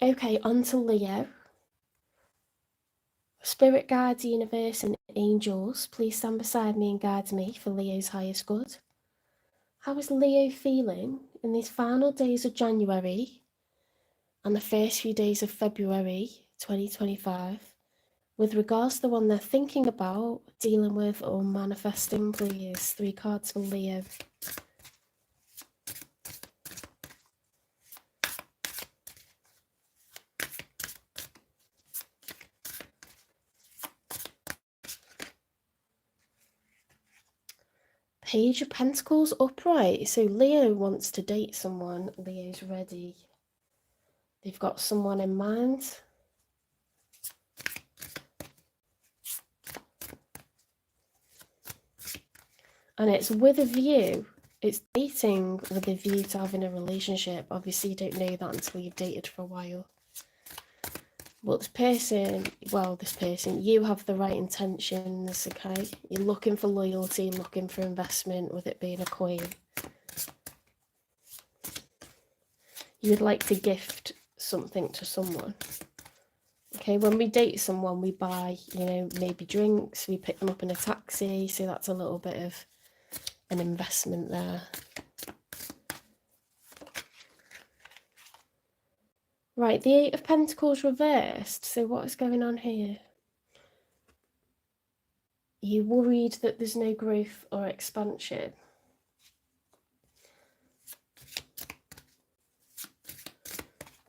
Okay, on to Leo. Spirit guides, universe, and angels, please stand beside me and guide me for Leo's highest good. How is Leo feeling in these final days of January and the first few days of February 2025 with regards to the one they're thinking about, dealing with, or manifesting, please? 3 cards for Leo. Page of Pentacles upright. So Leo wants to date someone. Leo's ready. They've got someone in mind. And it's with a view. It's dating with a view to having a relationship. Obviously, you don't know that until you've dated for a while. But this person, you have the right intentions, okay? You're looking for loyalty, looking for investment, with it being a coin. You would like to gift something to someone. Okay, when we date someone, we buy, maybe drinks, we pick them up in a taxi, so that's a little bit of an investment there. Right, the 8 of Pentacles reversed, so what is going on here? You worried that there's no growth or expansion.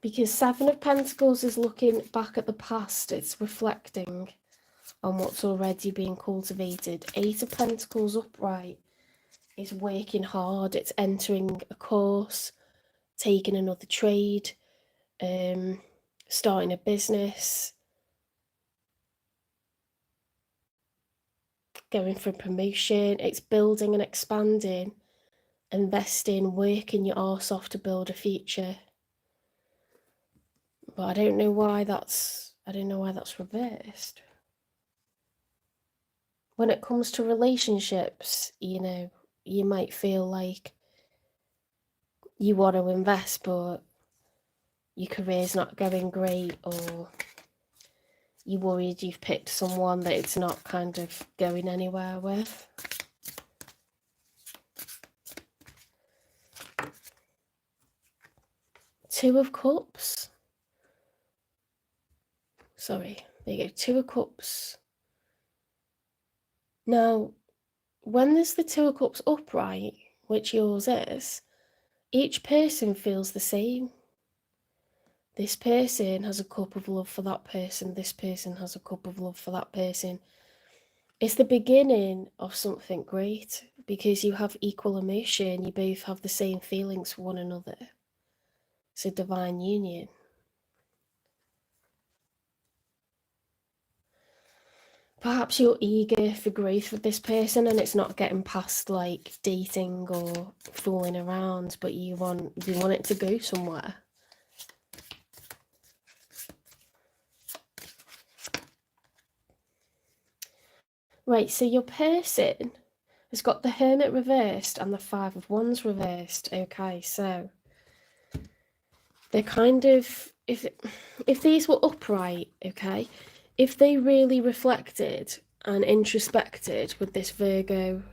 Because 7 of Pentacles is looking back at the past, it's reflecting on what's already being cultivated. 8 of Pentacles upright is working hard, it's entering a course, taking another trade, starting a business, going for promotion. It's building and expanding, investing, working your arse off to build a future. But I don't know why that's reversed. When it comes to relationships, you might feel like you want to invest, but your career's not going great, or you're worried you've picked someone that it's not kind of going anywhere with. Two of Cups. Sorry, there you go. 2 of Cups. Now, when there's the 2 of Cups upright, which yours is, each person feels the same. This person has a cup of love for that person. This person has a cup of love for that person. It's the beginning of something great because you have equal emotion. You both have the same feelings for one another. It's a divine union. Perhaps you're eager for growth with this person and it's not getting past like dating or fooling around, but you want it to go somewhere. Right, so your person has got the Hermit reversed and the 5 of Wands reversed. Okay, so they're kind of, if these were upright, okay, if they really reflected and introspected with this Virgo,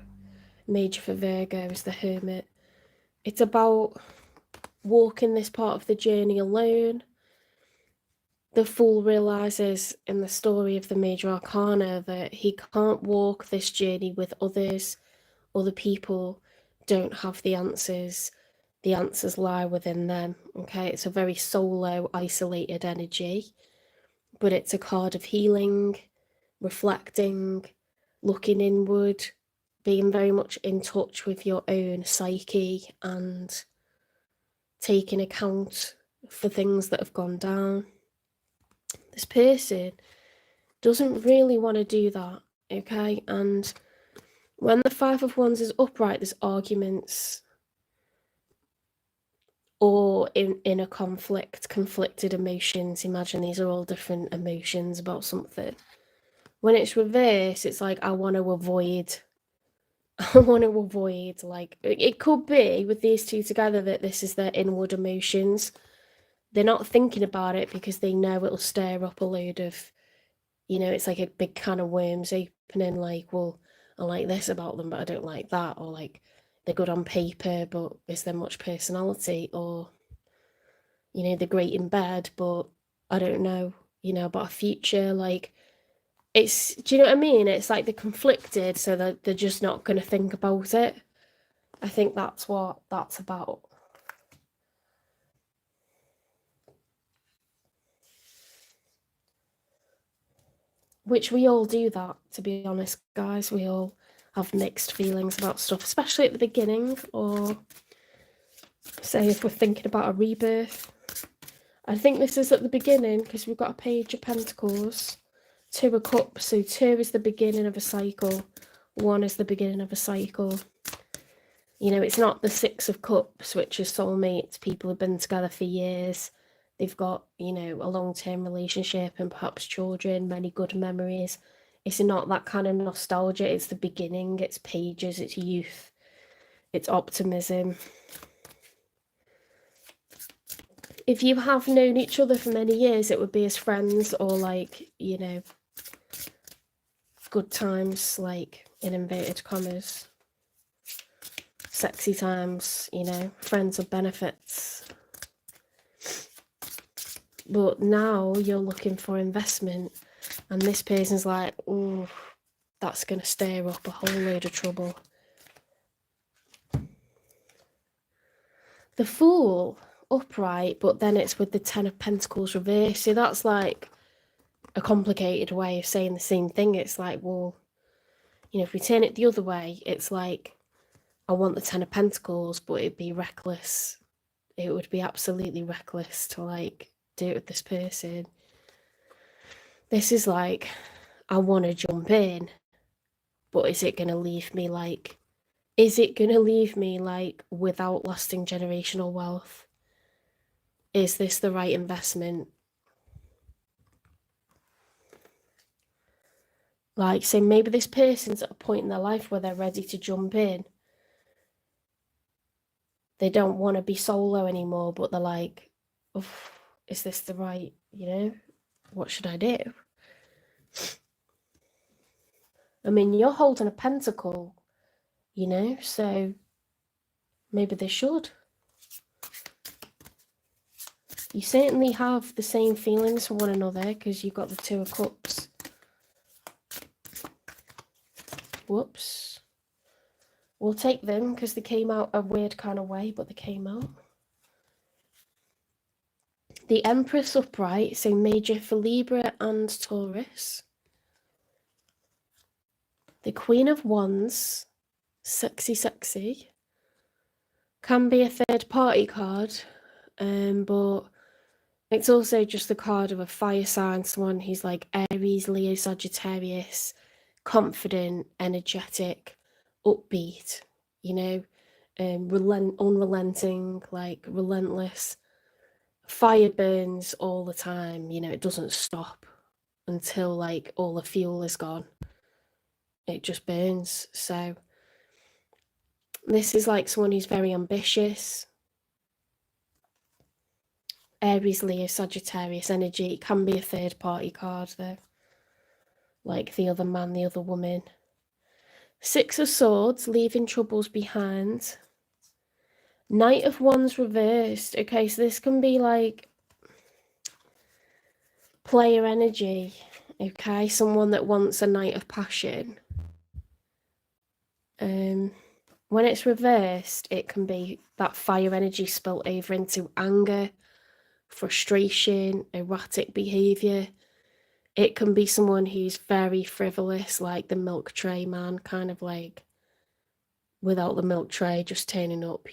major for Virgo is the Hermit, it's about walking this part of the journey alone. The Fool realizes in the story of the Major Arcana that he can't walk this journey with others. Other people don't have the answers. The answers lie within them. Okay, it's a very solo, isolated energy, but it's a card of healing, reflecting, looking inward, being very much in touch with your own psyche and taking account for things that have gone down. This person doesn't really want to do that, okay? And when the 5 of Wands is upright, there's arguments or in a conflicted emotions. Imagine these are all different emotions about something. When it's reversed, it's like I want to avoid, like, it could be with these two together that this is their inward emotions they're not thinking about it because they know it'll stir up a load of, it's like a big can of worms opening, like, well, I like this about them, but I don't like that, or like they're good on paper, but is there much personality? Or, they're great in bed, but I don't know, about a future. Like, it's, do you know what I mean? It's like they're conflicted, so that they're just not going to think about it. I think that's what that's about. Which we all do that, to be honest, guys. We all have mixed feelings about stuff, especially at the beginning, or say if we're thinking about a rebirth. I think this is at the beginning because we've got a Page of Pentacles, Two of Cups. So 2 is the beginning of a cycle, 1 is the beginning of a cycle. It's not the 6 of Cups, which is soulmates. People have been together for years. They've got, a long-term relationship and perhaps children, many good memories. It's not that kind of nostalgia. It's the beginning. It's pages. It's youth. It's optimism. If you have known each other for many years, it would be as friends, or like, good times, like in inverted commas. Sexy times, friends with benefits. But now you're looking for investment, and this person's like, oh, that's going to stir up a whole load of trouble. The Fool, upright, but then it's with the 10 of Pentacles reversed. So that's like a complicated way of saying the same thing. It's like, well, if we turn it the other way, it's like, I want the 10 of Pentacles, but it'd be reckless. It would be absolutely reckless to like do it with this person. This is like, I want to jump in, but is it going to leave me like, without lasting generational wealth? Is this the right investment? Like, so maybe this person's at a point in their life where they're ready to jump in. They don't want to be solo anymore, but they're like, oh, is this the right, what should I do? I mean, you're holding a pentacle, so maybe they should. You certainly have the same feelings for one another because you've got the 2 of Cups. Whoops. We'll take them because they came out a weird kind of way, but they came out. The Empress upright, so major for Libra and Taurus. The Queen of Wands, sexy, sexy. Can be a third party card, but it's also just the card of a fire sign, someone who's like Aries, Leo, Sagittarius, confident, energetic, upbeat, unrelenting, like relentless. Fire burns all the time, it doesn't stop until like all the fuel is gone. It just burns. So this is like someone who's very ambitious. Aries, Leo, Sagittarius energy. It can be a third party card though, like the other man, the other woman. 6 of Swords, leaving troubles behind. Knight of Wands reversed. Okay, so this can be like player energy. Okay, someone that wants a night of passion. When it's reversed, it can be that fire energy spilt over into anger, frustration, erratic behavior. It can be someone who's very frivolous, like the milk tray man, kind of like without the milk tray, just turning up,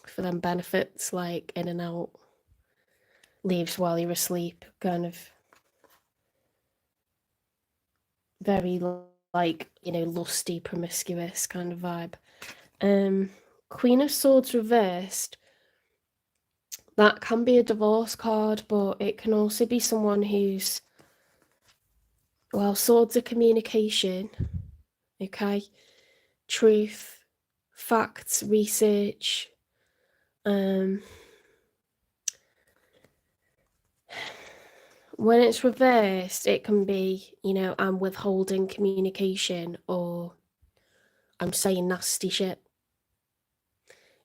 for them benefits, like in and out, leaves while you're asleep, kind of very like, lusty, promiscuous kind of vibe. Queen of Swords reversed. That can be a divorce card, but it can also be someone who's, well, swords are communication, okay? Truth, facts, research. When it's reversed, it can be, you know, I'm withholding communication or I'm saying nasty shit.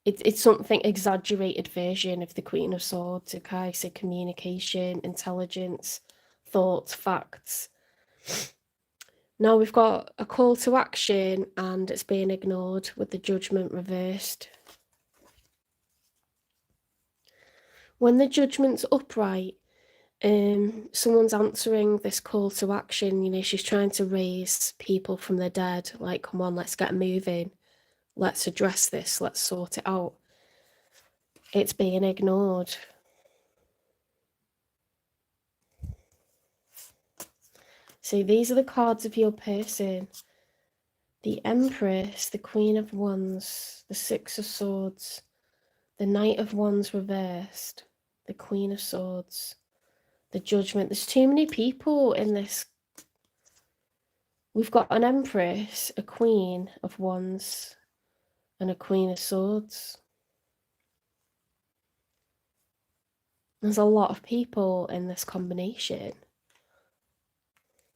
It's something exaggerated version of the Queen of Swords, okay? So communication, intelligence, thoughts, facts. Now we've got a call to action and it's being ignored with the Judgment reversed. When the Judgment's upright, someone's answering this call to action, you know, she's trying to raise people from the dead, like, come on, let's get moving. Let's address this, let's sort it out. It's being ignored. So these are the cards of your person. The Empress, the Queen of Wands, the Six of Swords, the Knight of Wands reversed, the Queen of Swords, the Judgment. There's too many people in this. We've got an Empress, a Queen of Wands, and a Queen of Swords. There's a lot of people in this combination.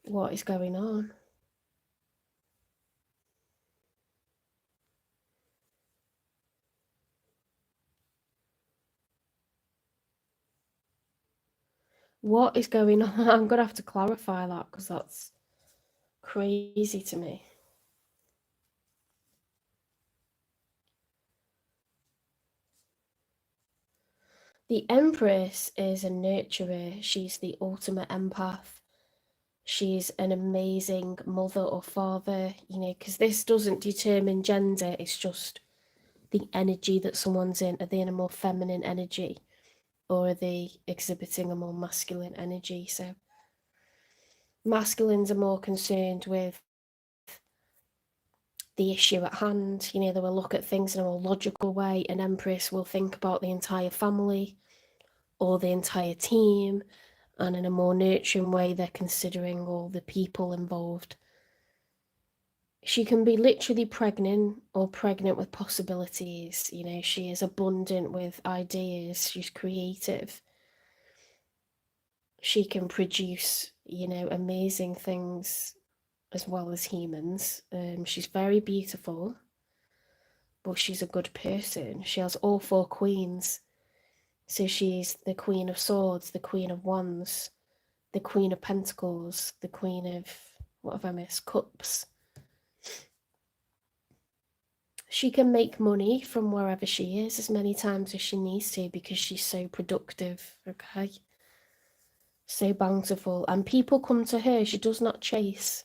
What is going on? What is going on? I'm going to have to clarify that because that's crazy to me. The Empress is a nurturer. She's the ultimate empath. She's an amazing mother or father, you know, because this doesn't determine gender. It's just the energy that someone's in. Are they in a more feminine energy or are they exhibiting a more masculine energy? So masculines are more concerned with the issue at hand. You know, they will look at things in a more logical way. An Empress will think about the entire family or the entire team, and in a more nurturing way, they're considering all the people involved. She can be literally pregnant or pregnant with possibilities. You know, she is abundant with ideas. She's creative. She can produce, you know, amazing things as well as humans. She's very beautiful, but she's a good person. She has all four queens. So she's the Queen of Swords, the Queen of Wands, the Queen of Pentacles, the Queen of, what have I missed? Cups. She can make money from wherever she is as many times as she needs to because she's so productive, okay? So bountiful. And people come to her. She does not chase.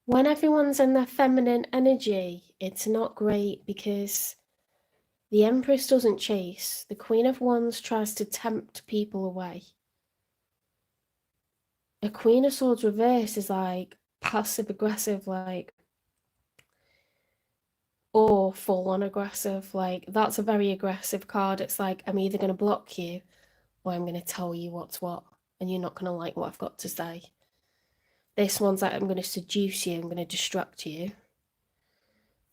When everyone's in their feminine energy, it's not great because the Empress doesn't chase. The Queen of Wands tries to tempt people away. A Queen of Swords reverse is like passive aggressive, like, or full on aggressive. Like, that's a very aggressive card. It's like, I'm either going to block you or I'm going to tell you what's what, and you're not going to like what I've got to say. This one's like, I'm going to seduce you, I'm going to distract you.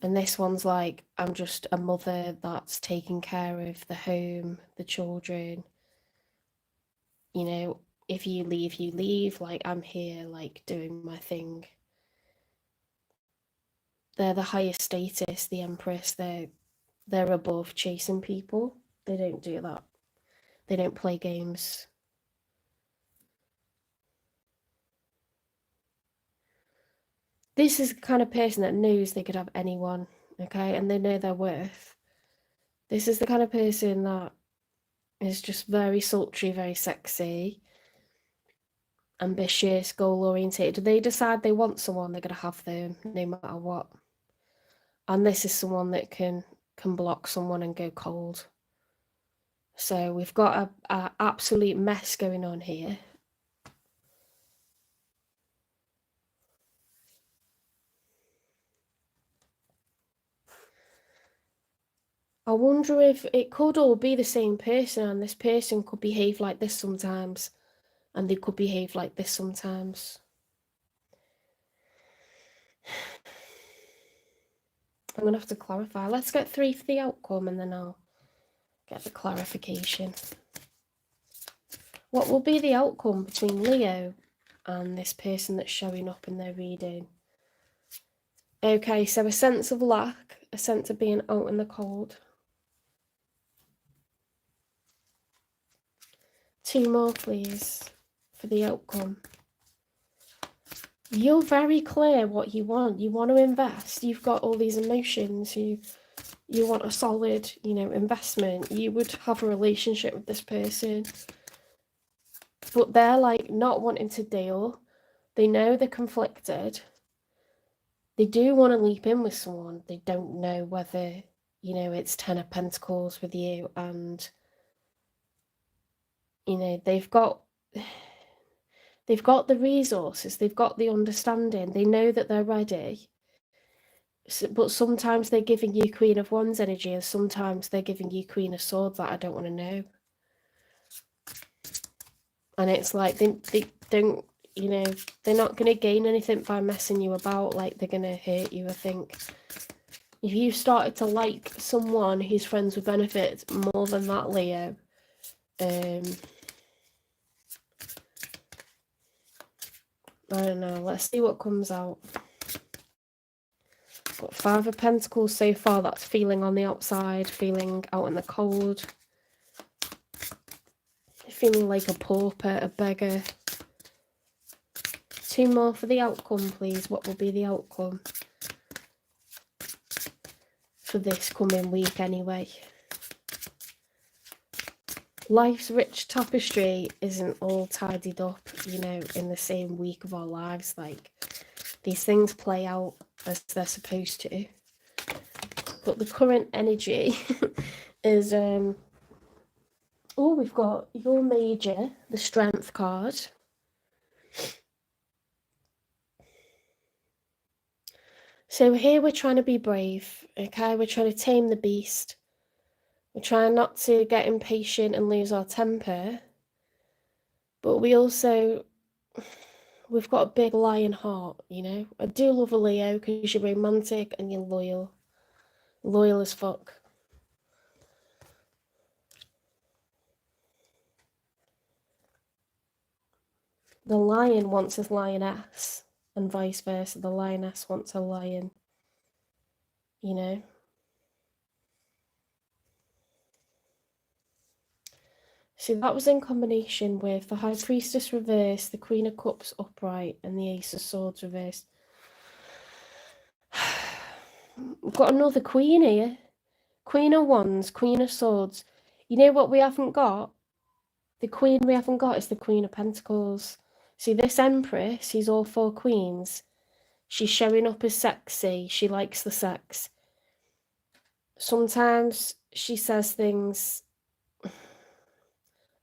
And this one's like, I'm just a mother that's taking care of the home, the children. You know, if you leave, you leave. Like, I'm here, like, doing my thing. They're the highest status, the Empress. They're above chasing people. They don't do that. They don't play games. This is the kind of person that knows they could have anyone, okay? And they know their worth. This is the kind of person that is just very sultry, very sexy, ambitious, goal-oriented. They decide they want someone, they're going to have them no matter what. And this is someone that can block someone and go cold. So we've got a absolute mess going on here. I wonder if it could all be the same person and this person could behave like this sometimes. and they could behave like this sometimes. I'm going to have to clarify. Let's get 3 for the outcome and then I'll get the clarification. What will be the outcome between Leo and this person that's showing up in their reading? Okay, so a sense of lack, a sense of being out in the cold. 2 more, please, for the outcome. You're very clear what you want. You want to invest. You've got all these emotions. You want a solid, investment. You would have a relationship with this person. But they're like not wanting to deal. They know they're conflicted. They do want to leap in with someone. They don't know whether, it's 10 of Pentacles with you and, they've got the resources, they've got the understanding, they know that they're ready. But sometimes they're giving you Queen of Wands energy and sometimes they're giving you Queen of Swords that I don't want to know. And it's like they don't, they're not going to gain anything by messing you about, like they're going to hurt you, I think. If you started to like someone who's friends with benefits more than that, Leo, I don't know. Let's see what comes out. Got 5 of Pentacles so far. That's feeling on the outside, feeling out in the cold. Feeling like a pauper, a beggar. 2 more for the outcome, please. What will be the outcome for this coming week anyway? Life's rich tapestry isn't all tidied up, in the same week of our lives. Like, these things play out as they're supposed to. But the current energy is, we've got your major, the Strength card. So here we're trying to be brave, okay? We're trying to tame the beast. We're trying not to get impatient and lose our temper. But we've got a big lion heart, I do love a Leo because you're romantic and you're loyal. Loyal as fuck. The lion wants his lioness and vice versa. The lioness wants a lion, So that was in combination with the High Priestess reversed, the Queen of Cups upright, and the Ace of Swords reversed. We've got another Queen here. Queen of Wands, Queen of Swords. You know what we haven't got? The Queen we haven't got is the Queen of Pentacles. See, this Empress, who's all 4 queens, she's showing up as sexy. She likes the sex. Sometimes she says things,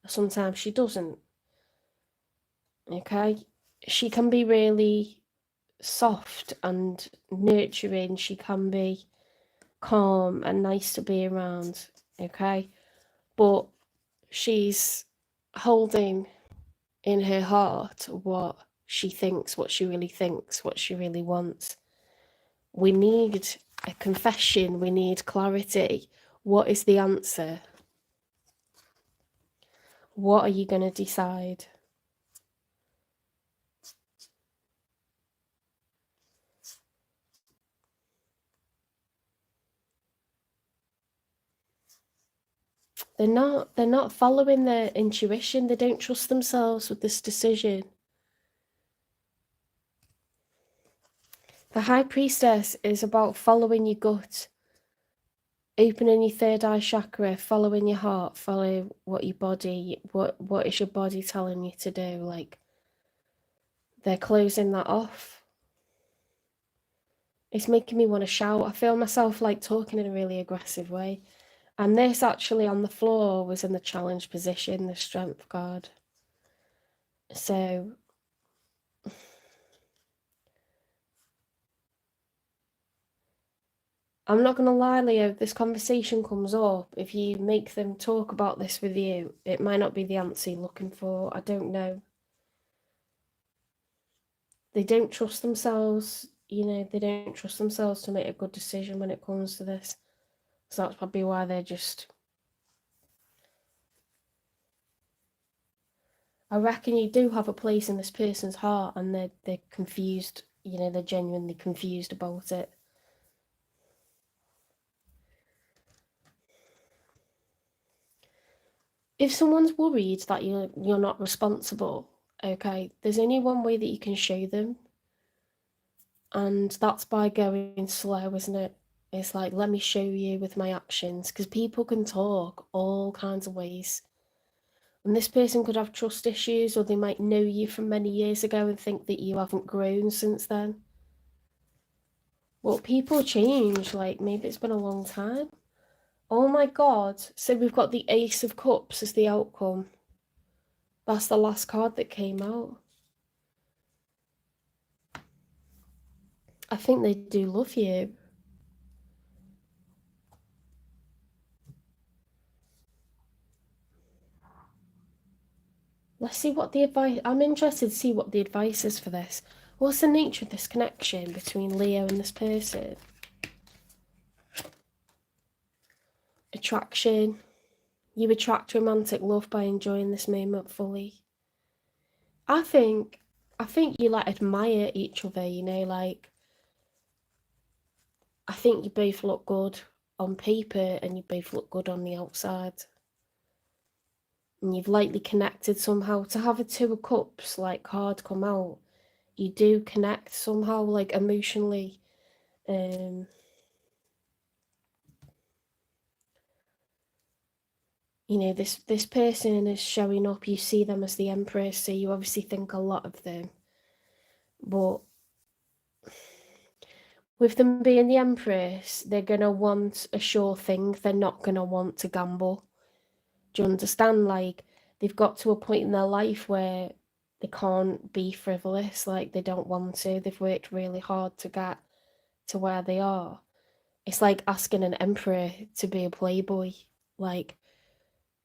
sometimes she doesn't. Okay? She can be really soft and nurturing. She can be calm and nice to be around. Okay? But she's holding in her heart what she thinks, what she really thinks, what she really wants. We need a confession. We need clarity. What is the answer? What are you going to decide? They're not following their intuition. They don't trust themselves with this decision. The High Priestess is about following your gut, opening your 3rd eye chakra, following your heart, follow what your body, what is your body telling you to do. Like, they're closing that off. It's making me want to shout. I feel myself like talking in a really aggressive way. And this actually on the floor was in the challenge position, the Strength card. So I'm not going to lie, Leo, if this conversation comes up, if you make them talk about this with you, it might not be the answer you're looking for. I don't know. They don't trust themselves, they don't trust themselves to make a good decision when it comes to this. So that's probably why they're just... I reckon you do have a place in this person's heart, and they're confused, they're genuinely confused about it. If someone's worried that you're not responsible, okay, there's only one way that you can show them, and that's by going slow, isn't it? It's like, let me show you with my actions, because people can talk all kinds of ways. And this person could have trust issues, or they might know you from many years ago and think that you haven't grown since then. Well, people change, like maybe it's been a long time. Oh my god, so we've got the Ace of Cups as the outcome. That's the last card that came out. I think they do love you. Let's see what the advice... I'm interested to see what the advice is for this. What's the nature of this connection between Leo and this person? Attraction. You attract romantic love by enjoying this moment fully. I think you like admire each other, like I think you both look good on paper and you both look good on the outside. And you've lightly connected somehow. To have a Two of Cups like card come out, you do connect somehow, like emotionally. This person is showing up. You see them as the Empress, so you obviously think a lot of them. But with them being the Empress, they're gonna want a sure thing. They're not gonna want to gamble. Do you understand? Like, they've got to a point in their life where they can't be frivolous. Like, they don't want to. They've worked really hard to get to where they are. It's like asking an emperor to be a playboy. Like,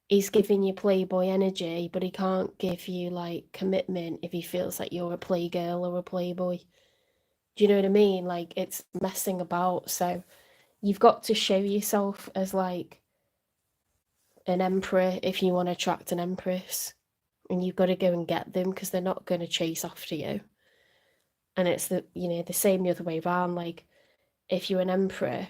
he's giving you playboy energy, but he can't give you like commitment if he feels like you're a playgirl or a playboy. Do you know what I mean? Like, it's messing about. So you've got to show yourself as like an emperor if you want to attract an empress, and you've got to go and get them because they're not going to chase after you. And it's the same the other way around. Like, if you're an emperor,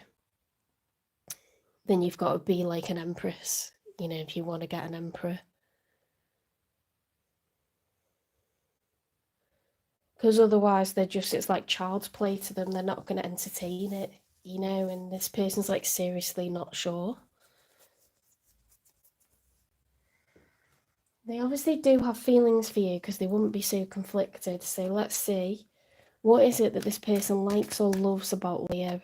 then you've got to be like an empress, if you want to get an emperor. Because otherwise it's like child's play to them. They're not going to entertain it, and this person's like seriously not sure. They obviously do have feelings for you because they wouldn't be so conflicted. So let's see. What is it that this person likes or loves about Leo?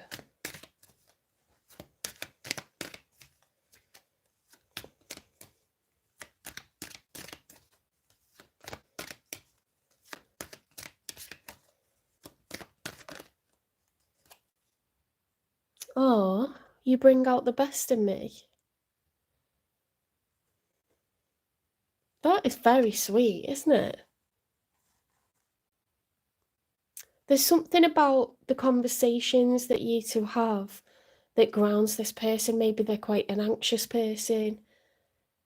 Oh, you bring out the best in me. That is very sweet, isn't it? There's something about the conversations that you two have that grounds this person. Maybe they're quite an anxious person.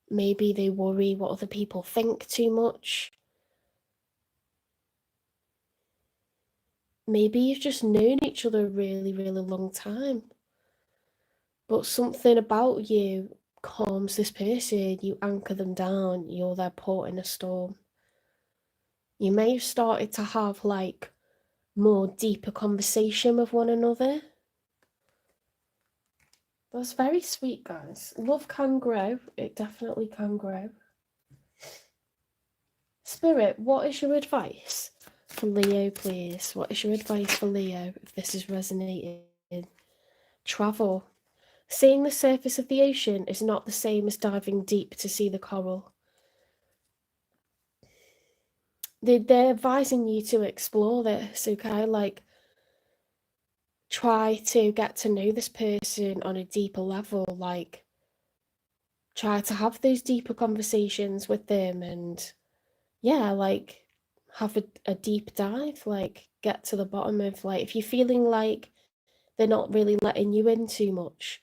Maybe they worry what other people think too much. Maybe you've just known each other a really, really long time. But something about you calms this person. You anchor them down. You're their port in a storm. You may have started to have like more deeper conversation with one another. That's very sweet, guys. Love can grow. It definitely can grow. Spirit, what is your advice for Leo, please? What is your advice for Leo if this is resonating? Travel. Seeing the surface of the ocean is not the same as diving deep to see the coral. They're advising you to explore this, okay? Like, try to get to know this person on a deeper level. Like, try to have those deeper conversations with them, and yeah, like, have a deep dive, like get to the bottom of, like, if you're feeling like they're not really letting you in too much,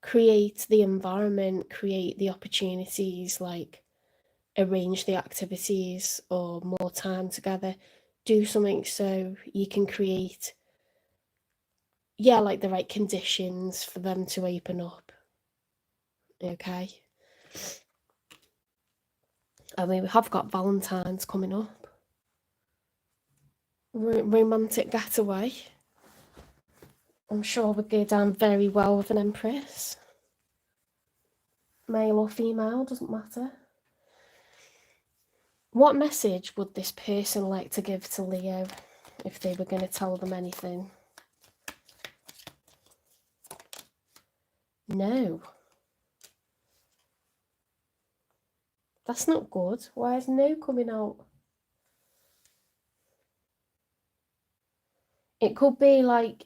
create the environment, create the opportunities, like arrange the activities or more time together. Do something so you can create, like the right conditions for them to open up. Okay. I mean, we have got Valentine's coming up. Romantic getaway. I'm sure would go down very well with an Empress. Male or female, doesn't matter. What message would this person like to give to Leo if they were going to tell them anything? No. That's not good. Why is no coming out? It could be like,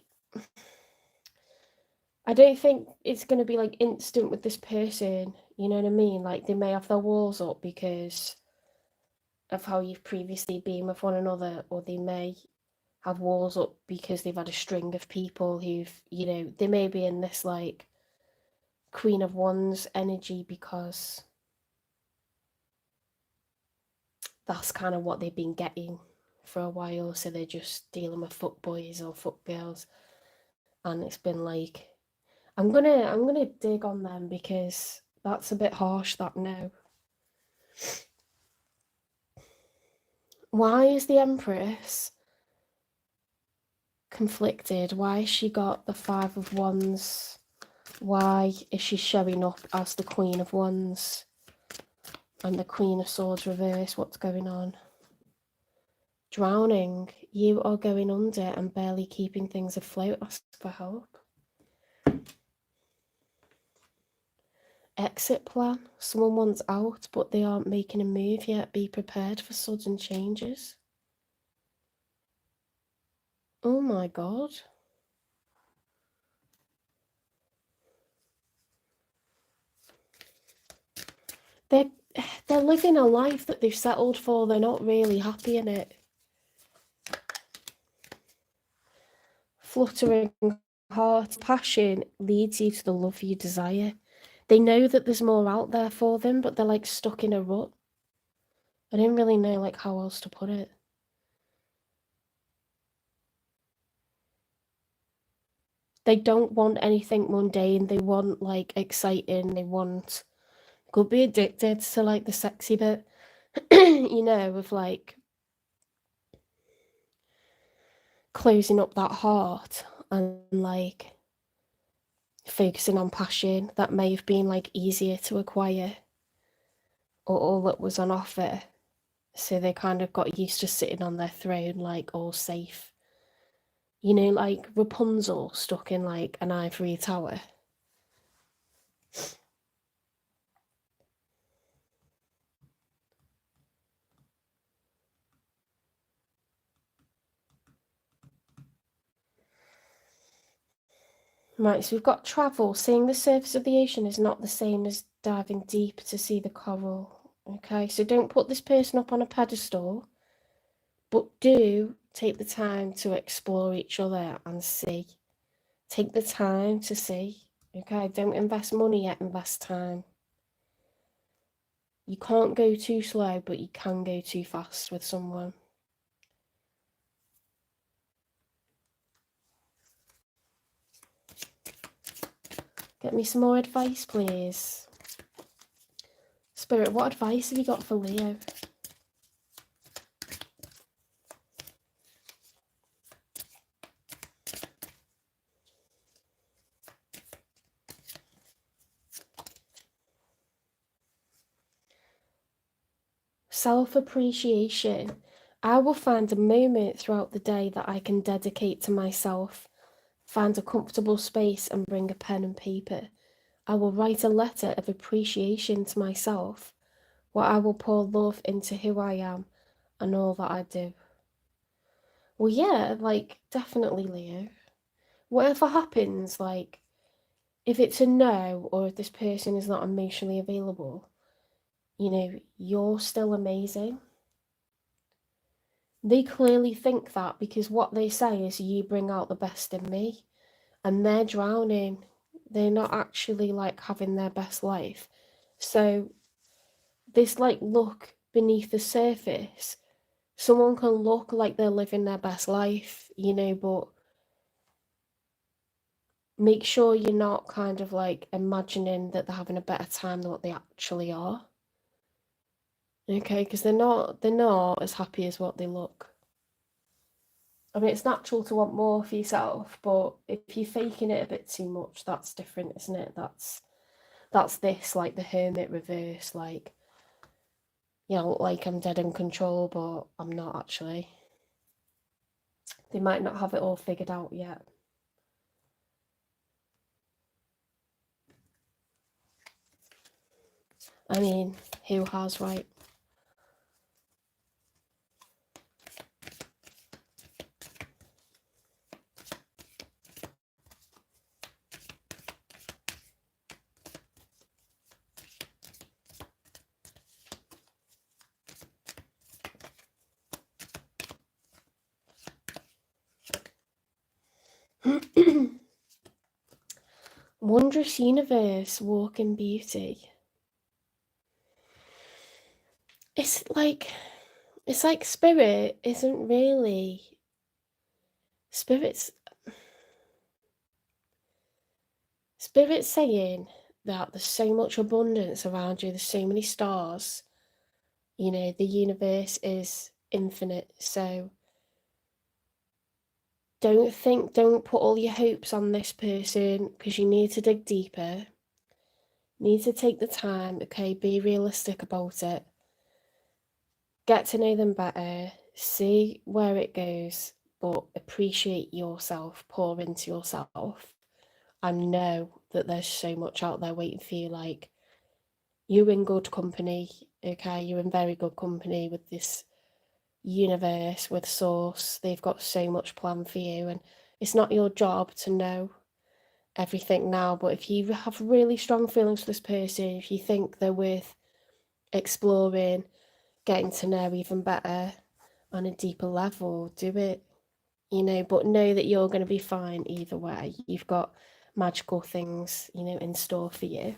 I don't think it's going to be like instant with this person. You know what I mean? Like they may have their walls up because of how you've previously been with one another, or they may have walls up because they've had a string of people who've, they may be in this like Queen of Wands energy because that's kind of what they've been getting for a while. So they're just dealing with fuckboys or fuckgirls, and it's been like, I'm gonna dig on them because that's a bit harsh. That no. Why is the Empress conflicted? Why has she got the Five of Wands? Why is she showing up as the Queen of Wands and the Queen of Swords reverse? What's going on? Drowning. You are going under and barely keeping things afloat. Ask for help. Exit plan. Someone wants out, but they aren't making a move yet. Be prepared for sudden changes. Oh my god. They're living a life that they've settled for. They're not really happy in it. Fluttering heart. Passion leads you to the love you desire. They know that there's more out there for them, but they're like stuck in a rut. I don't really know like how else to put it. They don't want anything mundane. They want like exciting. They want, could be addicted to like the sexy bit, with like closing up that heart and like focusing on passion that may have been like easier to acquire, or all that was on offer. So they kind of got used to sitting on their throne, like all safe. Like Rapunzel stuck in like an ivory tower. Right, so we've got travel. Seeing the surface of the ocean is not the same as diving deep to see the coral. Okay, so don't put this person up on a pedestal, but do take the time to explore each other and see. Take the time to see. Okay, don't invest money yet, invest time. You can't go too slow, but you can go too fast with someone. Get me some more advice, please. Spirit, what advice have you got for Leo? Self-appreciation. I will find a moment throughout the day that I can dedicate to myself, find a comfortable space and bring a pen and paper. I will write a letter of appreciation to myself, where I will pour love into who I am and all that I do. Well, yeah, like, definitely, Leo. Whatever happens, like, if it's a no, or if this person is not emotionally available, you're still amazing. They clearly think that because what they say is you bring out the best in me, and they're drowning. They're not actually like having their best life. So this like look beneath the surface, someone can look like they're living their best life, you know, but make sure you're not kind of like imagining that they're having a better time than what they actually are. Okay, because they're not as happy as what they look. I mean, it's natural to want more for yourself, but if you're faking it a bit too much, that's different, isn't it? That's this, like the hermit reverse, like, you know, like I'm dead in control, but I'm not actually. They might not have it all figured out yet. I mean, who has, right? Wondrous universe, walk in beauty. It's like spirit isn't really spirit's saying that there's so much abundance around you, there's so many stars, you know, the universe is infinite. So don't put all your hopes on this person, because you need to dig deeper. Need to take the time, okay, be realistic about it. Get to know them better, see where it goes, but appreciate yourself, pour into yourself, and know that there's so much out there waiting for you. Like, you're in good company, okay? You're in very good company with this universe, with Source. They've got so much planned for you, and it's not your job to know everything now, but if you have really strong feelings for this person, if you think they're worth exploring, getting to know even better on a deeper level, do it, you know, but know that you're going to be fine either way. You've got magical things, you know, in store for you.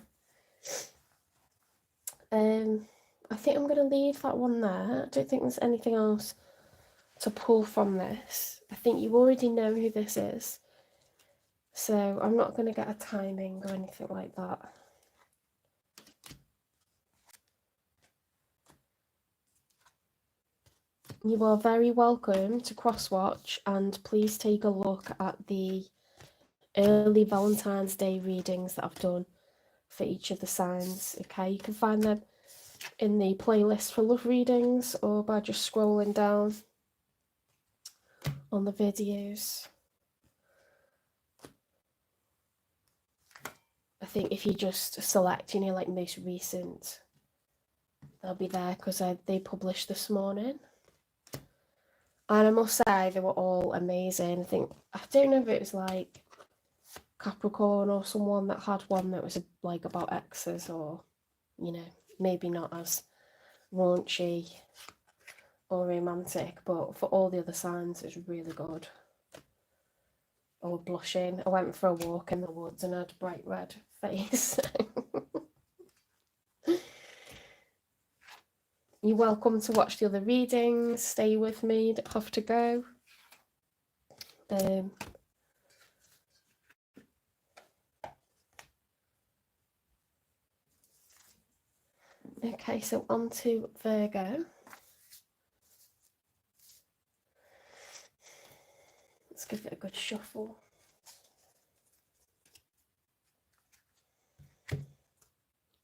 I think I'm going to leave that one there. I don't think there's anything else to pull from this. I think you already know who this is, so I'm not going to get a timing or anything like that. You are very welcome to Crosswatch, and please take a look at the early Valentine's Day readings that I've done for each of the signs. Okay, you can find them in the playlist for love readings or by just scrolling down on the videos. I think if you just select, you know, like most recent, they'll be there because they published this morning. And I must say, they were all amazing. I don't know if it was like Capricorn or someone that had one that was like about exes, or, you know, maybe not as raunchy or romantic, but for all the other signs, it's really good. Or blushing. I went for a walk in the woods and had a bright red face. You're welcome to watch the other readings. Stay with me. Don't have to go. Okay, so on to Virgo. Let's give it a good shuffle.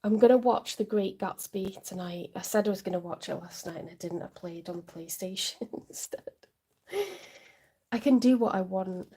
I'm going to watch The Great Gatsby tonight. I said I was going to watch it last night and I didn't. I played on the PlayStation instead. I can do what I want.